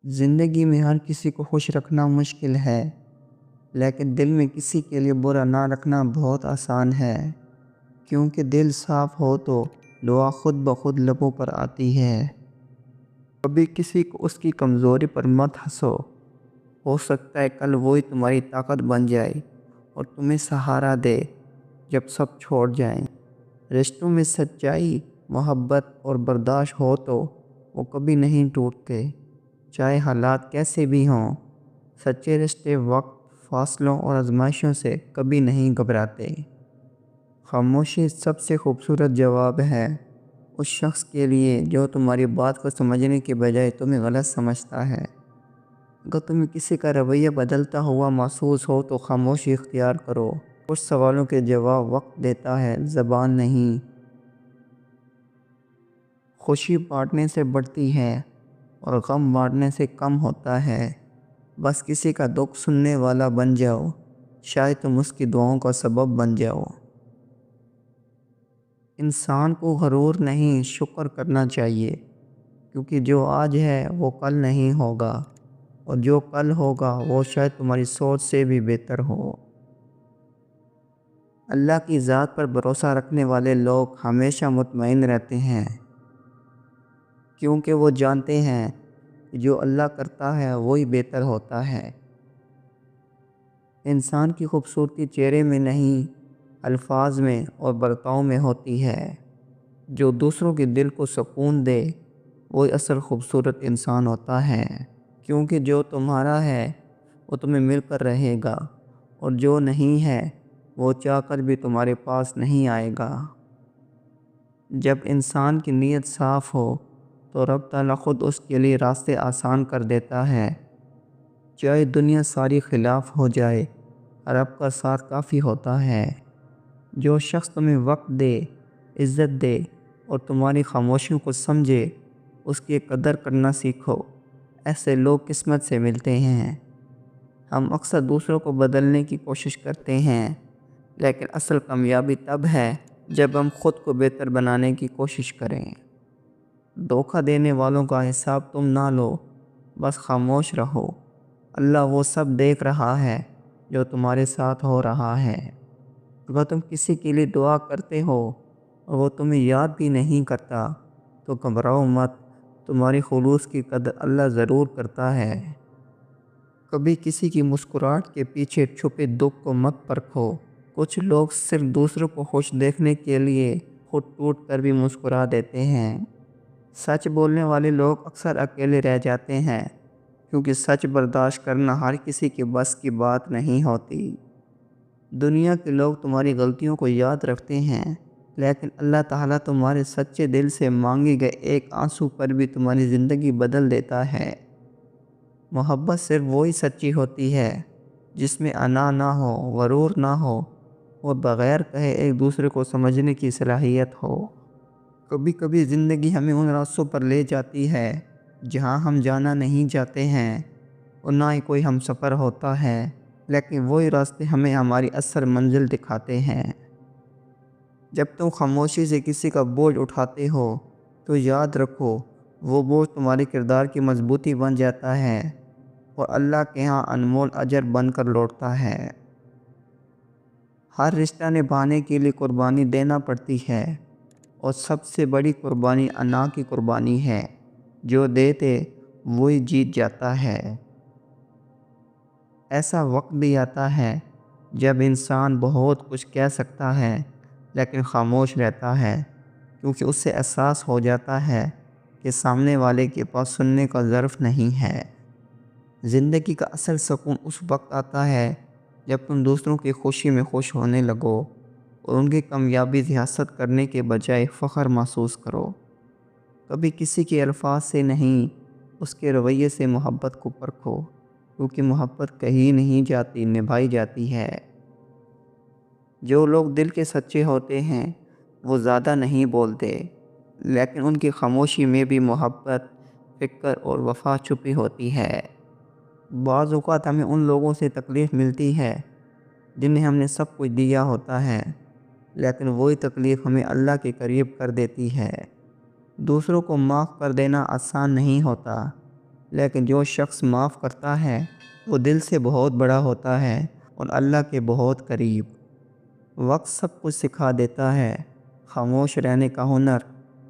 زندگی میں ہر کسی کو خوش رکھنا مشکل ہے، لیکن دل میں کسی کے لیے برا نہ رکھنا بہت آسان ہے، کیونکہ دل صاف ہو تو دعا خود بخود لبوں پر آتی ہے۔ کبھی کسی کو اس کی کمزوری پر مت ہنسو، ہو سکتا ہے کل وہی تمہاری طاقت بن جائے اور تمہیں سہارا دے جب سب چھوڑ جائیں۔ رشتوں میں سچائی، محبت اور برداشت ہو تو وہ کبھی نہیں ٹوٹتے، چاہے حالات کیسے بھی ہوں۔ سچے رشتے وقت، فاصلوں اور آزمائشوں سے کبھی نہیں گھبراتے۔ خاموشی سب سے خوبصورت جواب ہے اس شخص کے لیے جو تمہاری بات کو سمجھنے کے بجائے تمہیں غلط سمجھتا ہے۔ اگر تمہیں کسی کا رویہ بدلتا ہوا محسوس ہو تو خاموشی اختیار کرو۔ کچھ سوالوں کے جواب وقت دیتا ہے، زبان نہیں۔ خوشی بانٹنے سے بڑھتی ہے اور غم بانٹنے سے کم ہوتا ہے۔ بس کسی کا دکھ سننے والا بن جاؤ، شاید تم اس کی دعاؤں کا سبب بن جاؤ۔ انسان کو غرور نہیں، شکر کرنا چاہیے، کیونکہ جو آج ہے وہ کل نہیں ہوگا، اور جو کل ہوگا وہ شاید تمہاری سوچ سے بھی بہتر ہو۔ اللہ کی ذات پر بھروسہ رکھنے والے لوگ ہمیشہ مطمئن رہتے ہیں، کیونکہ وہ جانتے ہیں کہ جو اللہ کرتا ہے وہی بہتر ہوتا ہے۔ انسان کی خوبصورتی چہرے میں نہیں، الفاظ میں اور برتاؤ میں ہوتی ہے۔ جو دوسروں کے دل کو سکون دے وہی اصل خوبصورت انسان ہوتا ہے، کیونکہ جو تمہارا ہے وہ تمہیں مل کر رہے گا، اور جو نہیں ہے وہ چاہ کر بھی تمہارے پاس نہیں آئے گا۔ جب انسان کی نیت صاف ہو تو رب تعالیٰ خود اس کے لیے راستے آسان کر دیتا ہے۔ چاہے دنیا ساری خلاف ہو جائے، رب کا ساتھ کافی ہوتا ہے۔ جو شخص تمہیں وقت دے، عزت دے اور تمہاری خاموشیوں کو سمجھے، اس کی قدر کرنا سیکھو۔ ایسے لوگ قسمت سے ملتے ہیں۔ ہم اکثر دوسروں کو بدلنے کی کوشش کرتے ہیں، لیکن اصل کامیابی تب ہے جب ہم خود کو بہتر بنانے کی کوشش کریں۔ دھوکہ دینے والوں کا حساب تم نہ لو، بس خاموش رہو۔ اللہ وہ سب دیکھ رہا ہے جو تمہارے ساتھ ہو رہا ہے۔ اگر تم کسی کے لیے دعا کرتے ہو اور وہ تمہیں یاد بھی نہیں کرتا تو گھبراؤ مت، تمہاری خلوص کی قدر اللہ ضرور کرتا ہے۔ کبھی کسی کی مسکراہٹ کے پیچھے چھپے دکھ کو مت پرکھو۔ کچھ لوگ صرف دوسروں کو خوش دیکھنے کے لیے خود ٹوٹ کر بھی مسکرا دیتے ہیں۔ سچ بولنے والے لوگ اکثر اکیلے رہ جاتے ہیں، کیونکہ سچ برداشت کرنا ہر کسی کے بس کی بات نہیں ہوتی۔ دنیا کے لوگ تمہاری غلطیوں کو یاد رکھتے ہیں، لیکن اللہ تعالیٰ تمہارے سچے دل سے مانگے گئے ایک آنسو پر بھی تمہاری زندگی بدل دیتا ہے۔ محبت صرف وہی سچی ہوتی ہے جس میں انا نہ ہو، غرور نہ ہو اور بغیر کہے ایک دوسرے کو سمجھنے کی صلاحیت ہو۔ کبھی کبھی زندگی ہمیں ان راستوں پر لے جاتی ہے جہاں ہم جانا نہیں چاہتے ہیں، اور نہ ہی کوئی ہم سفر ہوتا ہے، لیکن وہی راستے ہمیں ہماری اصل منزل دکھاتے ہیں۔ جب تم خاموشی سے کسی کا بوجھ اٹھاتے ہو تو یاد رکھو وہ بوجھ تمہارے کردار کی مضبوطی بن جاتا ہے، اور اللہ کے ہاں انمول اجر بن کر لوٹتا ہے۔ ہر رشتہ نبھانے کے لیے قربانی دینا پڑتی ہے، اور سب سے بڑی قربانی انا کی قربانی ہے۔ جو دیتے وہی جیت جاتا ہے۔ ایسا وقت بھی آتا ہے جب انسان بہت کچھ کہہ سکتا ہے لیکن خاموش رہتا ہے، کیونکہ اس سے احساس ہو جاتا ہے کہ سامنے والے کے پاس سننے کا ظرف نہیں ہے۔ زندگی کا اصل سکون اس وقت آتا ہے جب تم دوسروں کی خوشی میں خوش ہونے لگو، اور ان کی کامیابی سے حسد کرنے کے بجائے فخر محسوس کرو۔ کبھی کسی کے الفاظ سے نہیں، اس کے رویے سے محبت کو پرکھو، کیونکہ محبت کہیں نہیں جاتی، نبھائی جاتی ہے۔ جو لوگ دل کے سچے ہوتے ہیں وہ زیادہ نہیں بولتے، لیکن ان کی خاموشی میں بھی محبت، فکر اور وفا چھپی ہوتی ہے۔ بعض اوقات ہمیں ان لوگوں سے تکلیف ملتی ہے جنہیں ہم نے سب کچھ دیا ہوتا ہے، لیکن وہی تکلیف ہمیں اللہ کے قریب کر دیتی ہے۔ دوسروں کو معاف کر دینا آسان نہیں ہوتا، لیکن جو شخص معاف کرتا ہے وہ دل سے بہت بڑا ہوتا ہے اور اللہ کے بہت قریب۔ وقت سب کچھ سکھا دیتا ہے، خاموش رہنے کا ہنر،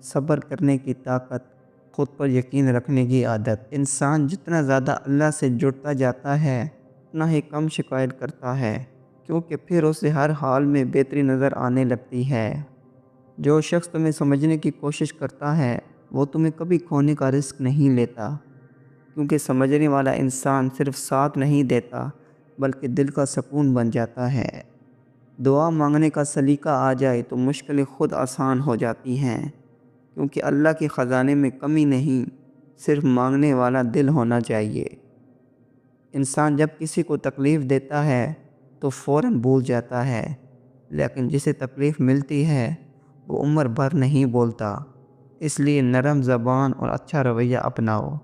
صبر کرنے کی طاقت، خود پر یقین رکھنے کی عادت۔ انسان جتنا زیادہ اللہ سے جڑتا جاتا ہے اتنا ہی کم شکایت کرتا ہے، کیونکہ پھر اسے ہر حال میں بہتری نظر آنے لگتی ہے۔ جو شخص تمہیں سمجھنے کی کوشش کرتا ہے وہ تمہیں کبھی کھونے کا رسک نہیں لیتا، کیونکہ سمجھنے والا انسان صرف ساتھ نہیں دیتا بلکہ دل کا سکون بن جاتا ہے۔ دعا مانگنے کا سلیقہ آ جائے تو مشکلیں خود آسان ہو جاتی ہیں، کیونکہ اللہ کے خزانے میں کمی نہیں، صرف مانگنے والا دل ہونا چاہیے۔ انسان جب کسی کو تکلیف دیتا ہے تو فوراً بھول جاتا ہے، لیکن جسے تکلیف ملتی ہے وہ عمر بھر نہیں بولتا۔ اس لیے نرم زبان اور اچھا رویہ اپناؤ۔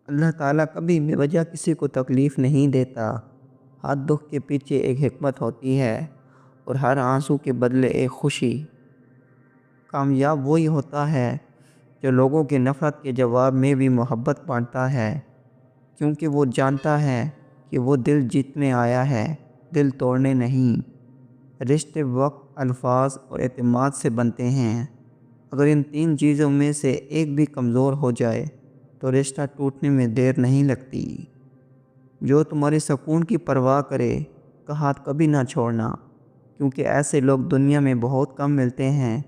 اللہ تعالیٰ کبھی بے وجہ کسی کو تکلیف نہیں دیتا۔ ہر دکھ کے پیچھے ایک حکمت ہوتی ہے اور ہر آنسو کے بدلے ایک خوشی۔ کامیاب وہی ہوتا ہے جو لوگوں کی نفرت کے جواب میں بھی محبت بانٹتا ہے، کیونکہ وہ جانتا ہے کہ وہ دل جیتنے آیا ہے، دل توڑنے نہیں۔ رشتے وقت، الفاظ اور اعتماد سے بنتے ہیں۔ اگر ان تین چیزوں میں سے ایک بھی کمزور ہو جائے تو رشتہ ٹوٹنے میں دیر نہیں لگتی۔ جو تمہارے سکون کی پرواہ کرے کا ہاتھ کبھی نہ چھوڑنا، کیونکہ ایسے لوگ دنیا میں بہت کم ملتے ہیں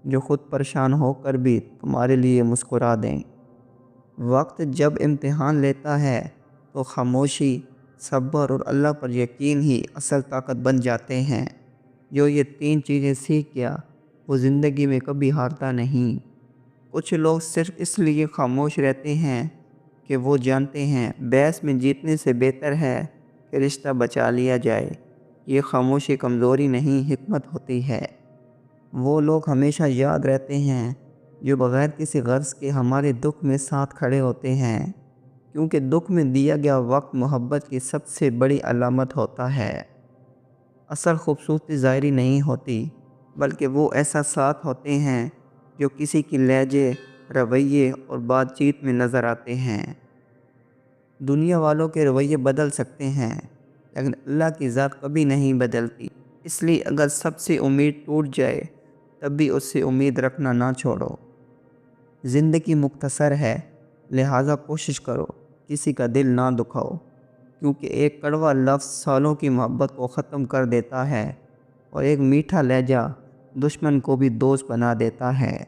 جو خود پریشان ہو کر بھی تمہارے لیے مسکرا دیں۔ وقت جب امتحان لیتا ہے تو خاموشی، صبر اور اللہ پر یقین ہی اصل طاقت بن جاتے ہیں۔ جو یہ تین چیزیں سیکھ گیا وہ زندگی میں کبھی ہارتا نہیں۔ کچھ لوگ صرف اس لیے خاموش رہتے ہیں کہ وہ جانتے ہیں بحث میں جیتنے سے بہتر ہے کہ رشتہ بچا لیا جائے۔ یہ خاموشی کمزوری نہیں، حکمت ہوتی ہے۔ وہ لوگ ہمیشہ یاد رہتے ہیں جو بغیر کسی غرض کے ہمارے دکھ میں ساتھ کھڑے ہوتے ہیں، کیونکہ دکھ میں دیا گیا وقت محبت کی سب سے بڑی علامت ہوتا ہے۔ اصل خوبصورتی ظاہری نہیں ہوتی، بلکہ وہ احساسات ہوتے ہیں جو کسی کی لہجے، رویے اور بات چیت میں نظر آتے ہیں۔ دنیا والوں کے رویے بدل سکتے ہیں، لیکن اللہ کی ذات کبھی نہیں بدلتی۔ اس لیے اگر سب سے امید ٹوٹ جائے تب بھی اس سے امید رکھنا نہ چھوڑو۔ زندگی مختصر ہے، لہٰذا کوشش کرو کسی کا دل نہ دکھاؤ، کیونکہ ایک کڑوا لفظ سالوں کی محبت کو ختم کر دیتا ہے اور ایک میٹھا لہجہ دشمن کو بھی دوست بنا دیتا ہے۔